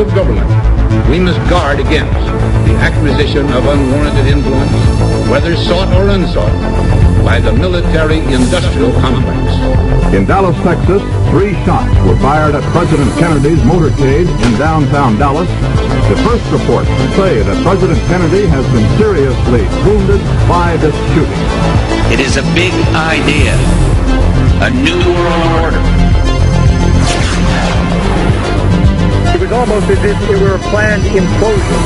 of government, we must guard against the acquisition of unwarranted influence, whether sought or unsought, by the military-industrial complex. In Dallas, Texas, 3 shots were fired at President Kennedy's motorcade in downtown Dallas. The first reports say that President Kennedy has been seriously wounded by this shooting. It is a big idea, a new world order. It was almost as if it were a planned implosion.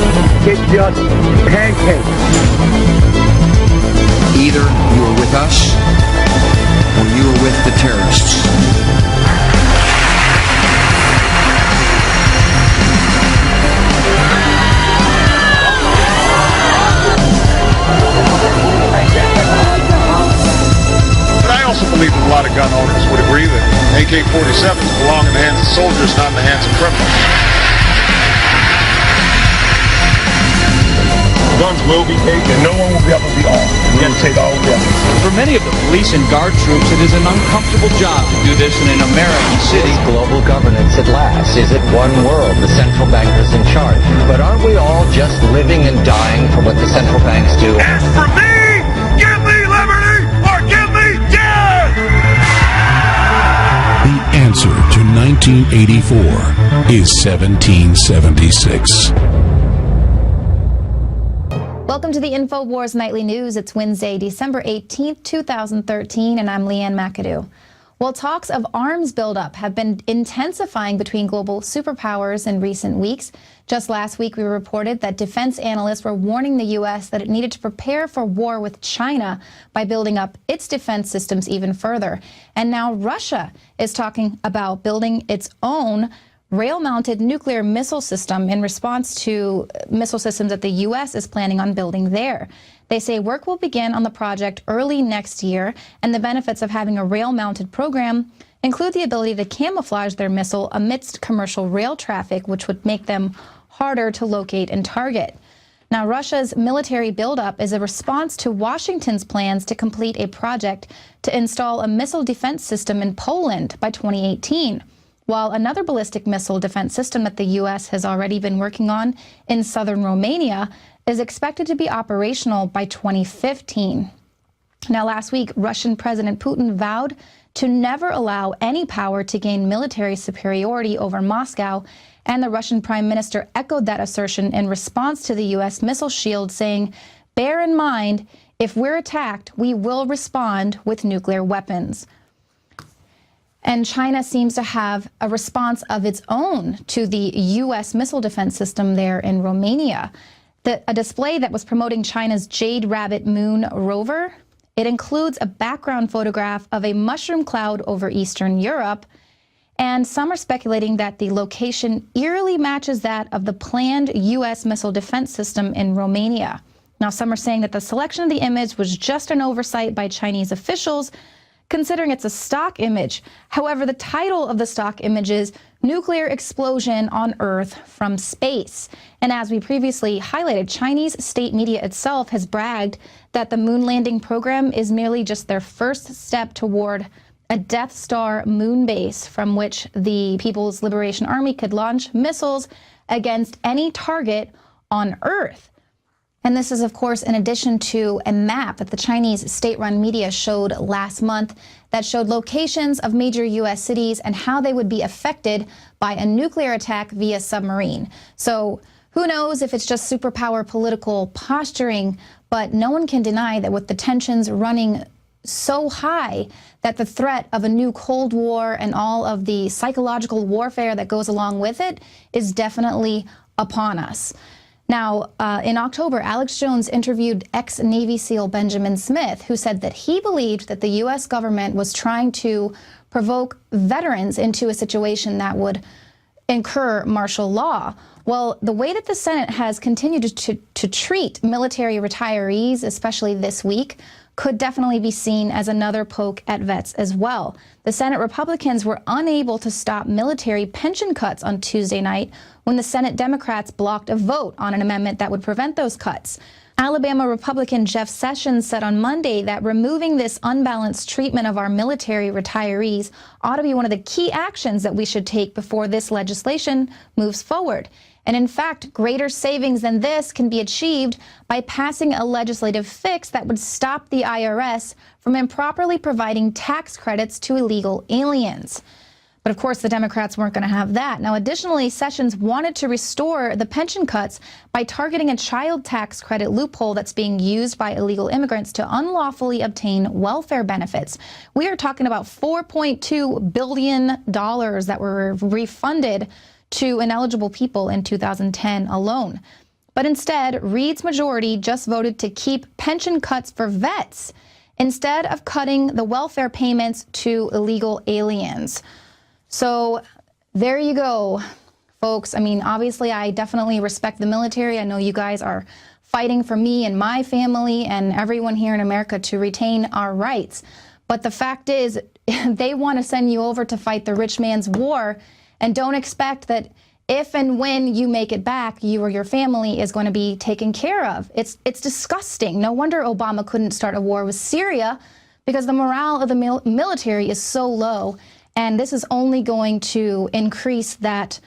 It just pancaked. Either you are with us, or you are with the terrorists. But I also believe that a lot of gun owners would agree that AK-47s belong in the hands of soldiers, not in the hands of criminals. Guns will be taken, and no one will be able to be armed. We're going to take all weapons. For many of the police and guard troops, it is an uncomfortable job to do this in an American city. Global governance at last. Is it one world, the central bankers in charge? But aren't we all just living and dying for what the central banks do? As for me, give me liberty or give me death! The answer to 1984 is 1776. Welcome to the InfoWars Nightly News. It's Wednesday, December 18th, 2013, and I'm Leanne McAdoo. Well, talks of arms buildup have been intensifying between global superpowers in recent weeks. Just last week, we reported that defense analysts were warning the U.S. that it needed to prepare for war with China by building up its defense systems even further. And now Russia is talking about building its own rail-mounted nuclear missile system in response to missile systems that the U.S. is planning on building there. They say work will begin on the project early next year, and the benefits of having a rail-mounted program include the ability to camouflage their missile amidst commercial rail traffic, which would make them harder to locate and target. Now, Russia's military buildup is a response to Washington's plans to complete a project to install a missile defense system in Poland by 2018. While another ballistic missile defense system that the U.S. has already been working on in southern Romania is expected to be operational by 2015. Now, last week, Russian President Putin vowed to never allow any power to gain military superiority over Moscow, and the Russian Prime Minister echoed that assertion in response to the U.S. missile shield, saying, "Bear in mind, if we're attacked, we will respond with nuclear weapons." And China seems to have a response of its own to the U.S. missile defense system there in Romania. A display that was promoting China's Jade Rabbit Moon rover, it includes a background photograph of a mushroom cloud over Eastern Europe, and some are speculating that the location eerily matches that of the planned U.S. missile defense system in Romania. Now, some are saying that the selection of the image was just an oversight by Chinese officials, considering it's a stock image. However, the title of the stock image is Nuclear Explosion on Earth from Space. And as we previously highlighted, Chinese state media itself has bragged that the moon landing program is merely just their first step toward a Death Star moon base from which the People's Liberation Army could launch missiles against any target on Earth. And this is, of course, in addition to a map that the Chinese state-run media showed last month that showed locations of major U.S. cities and how they would be affected by a nuclear attack via submarine. So who knows if it's just superpower political posturing, but no one can deny that with the tensions running so high, that the threat of a new Cold War and all of the psychological warfare that goes along with it is definitely upon us. Now, in October, Alex Jones interviewed ex-Navy SEAL Benjamin Smith, who said that he believed that the U.S. government was trying to provoke veterans into a situation that would incur martial law. Well, the way that the Senate has continued to treat military retirees, especially this week, could definitely be seen as another poke at vets as well. The Senate Republicans were unable to stop military pension cuts on Tuesday night when the Senate Democrats blocked a vote on an amendment that would prevent those cuts. Alabama Republican Jeff Sessions said on Monday that removing this unbalanced treatment of our military retirees ought to be one of the key actions that we should take before this legislation moves forward. And in fact, greater savings than this can be achieved by passing a legislative fix that would stop the IRS from improperly providing tax credits to illegal aliens. But of course, the Democrats weren't going to have that. Now, additionally, Sessions wanted to restore the pension cuts by targeting a child tax credit loophole that's being used by illegal immigrants to unlawfully obtain welfare benefits. We are talking about $4.2 billion that were refunded to ineligible people in 2010 alone. But instead, Reid's majority just voted to keep pension cuts for vets instead of cutting the welfare payments to illegal aliens. So there you go, folks. I mean, obviously, I definitely respect the military. I know you guys are fighting for me and my family and everyone here in America to retain our rights. But the fact is, they want to send you over to fight the rich man's war, and don't expect that if and when you make it back, you or your family is going to be taken care of. It's disgusting. No wonder Obama couldn't start a war with Syria, because the morale of the military is so low. And this is only going to increase that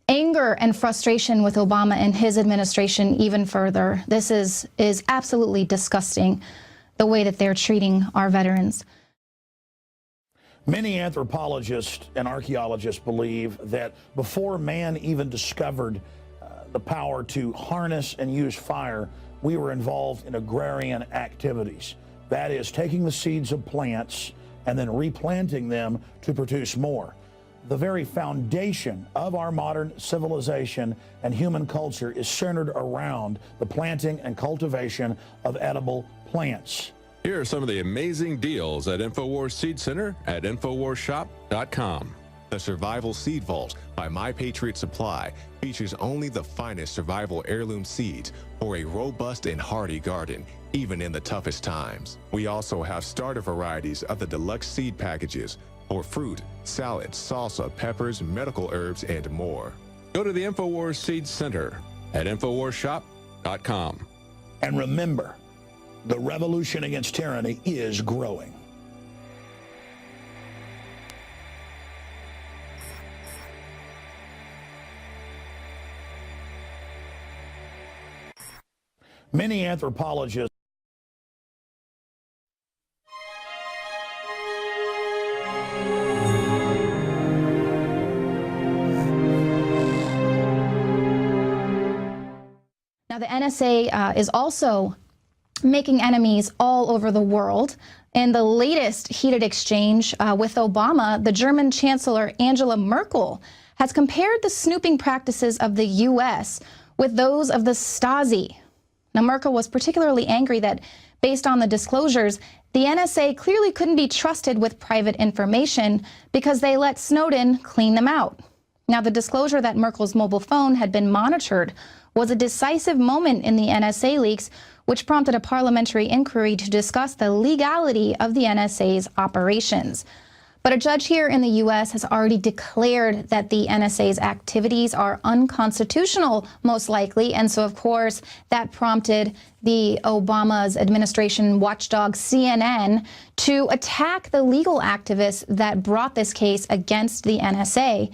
anger and frustration with Obama and his administration even further. This is absolutely disgusting, the way that they're treating our veterans. Many anthropologists and archaeologists believe that before man even discovered the power to harness and use fire, we were involved in agrarian activities. That is, taking the seeds of plants and then replanting them to produce more. The very foundation of our modern civilization and human culture is centered around the planting and cultivation of edible plants. Here are some of the amazing deals at InfoWars Seed Center at InfoWarsShop.com. The Survival Seed Vault by My Patriot Supply features only the finest survival heirloom seeds for a robust and hardy garden, even in the toughest times. We also have starter varieties of the deluxe seed packages for fruit, salad, salsa, peppers, medical herbs, and more. Go to the InfoWars Seed Center at InfoWarsShop.com. And remember, the revolution against tyranny is growing. Many anthropologists Now, the NSA is also making enemies all over the world. In the latest heated exchange with Obama, the German Chancellor Angela Merkel has compared the snooping practices of the U.S. with those of the Stasi. Now, Merkel was particularly angry that, based on the disclosures, the NSA clearly couldn't be trusted with private information because they let Snowden clean them out. Now, the disclosure that Merkel's mobile phone had been monitored was a decisive moment in the NSA leaks, which prompted a parliamentary inquiry to discuss the legality of the NSA's operations. But a judge here in the U.S. has already declared that the NSA's activities are unconstitutional, most likely. And so, of course, that prompted the Obama's administration watchdog CNN to attack the legal activists that brought this case against the NSA.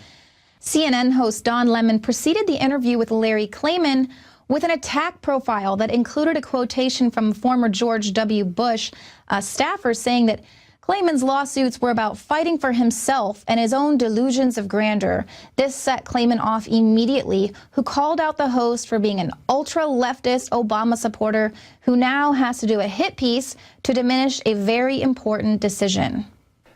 CNN host Don Lemon preceded the interview with Larry Klayman with an attack profile that included a quotation from former George W. Bush staffer saying that Klayman's lawsuits were about fighting for himself and his own delusions of grandeur. This set Klayman off immediately, who called out the host for being an ultra-leftist Obama supporter who now has to do a hit piece to diminish a very important decision.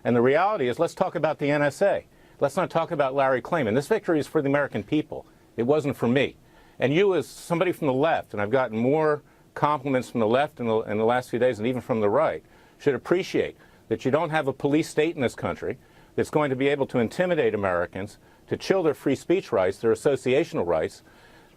And the reality is, let's talk about the NSA. Let's not talk about Larry Klayman. This victory is for the American people. It wasn't for me. And you, as somebody from the left, and I've gotten more compliments from the left in the last few days than even from the right, should appreciate that you don't have a police state in this country that's going to be able to intimidate Americans, to chill their free speech rights, their associational rights.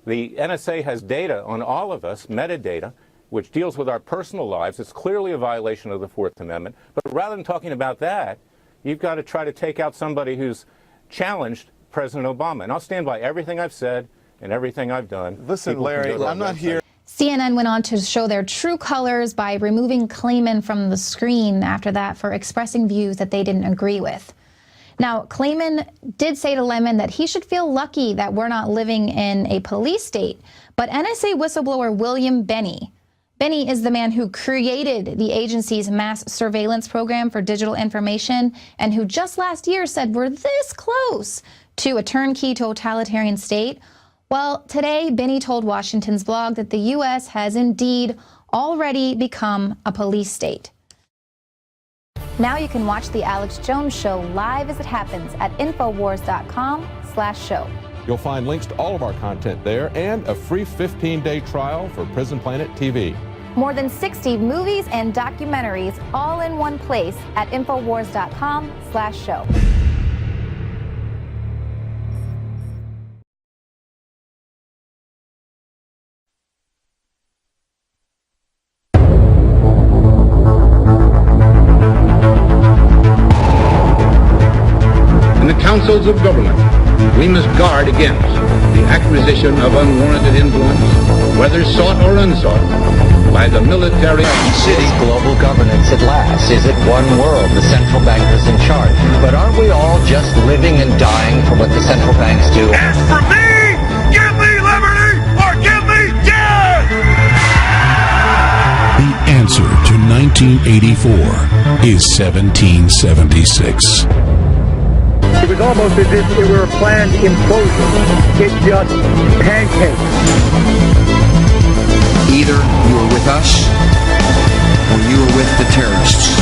The NSA has data on all of us, metadata, which deals with our personal lives. It's clearly a violation of the Fourth Amendment. But rather than talking about that, you've got to try to take out somebody who's challenged President Obama. And I'll stand by everything I've said and everything I've done. Listen, Larry, I'm not here. CNN went on to show their true colors by removing Klayman from the screen after that for expressing views that they didn't agree with. Now, Klayman did say to Lemon that he should feel lucky that we're not living in a police state. But NSA whistleblower William Benny is the man who created the agency's mass surveillance program for digital information and who just last year said we're this close to a turnkey totalitarian state. Well, today, Benny told Washington's blog that the U.S. has indeed already become a police state. Now you can watch The Alex Jones Show live as it happens at Infowars.com/show. You'll find links to all of our content there and a free 15-day trial for Prison Planet TV. More than 60 movies and documentaries all in one place at Infowars.com/show. In the councils of government, we must guard against the acquisition of unwarranted influence, whether sought or unsought, by the military. City global governance at last. Is it one world, the central bankers in charge? But aren't we all just living and dying for what the central banks do? As for me, give me liberty or give me death! The answer to 1984 is 1776. It was almost as if it were a planned implosion. It just pancaked. Either you are with us or you are with the terrorists.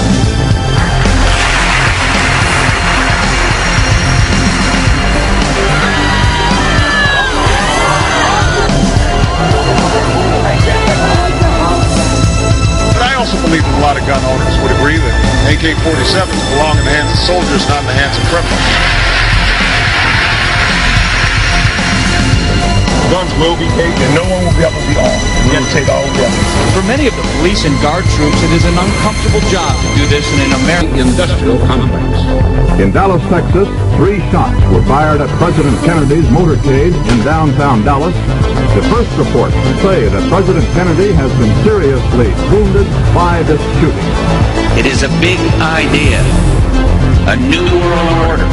But I also believe that a lot of gun owners would agree that AK-47s belong in the hands of soldiers, not in the hands of criminals. Guns will be taken, and no one will be able to be armed. We have to take all the evidence. For many of the police and guard troops, it is an uncomfortable job to do this in an American industrial complex. In Dallas, Texas, 3 shots were fired at President Kennedy's motorcade in downtown Dallas. The first reports say that President Kennedy has been seriously wounded by this shooting. It is a big idea, a new world order.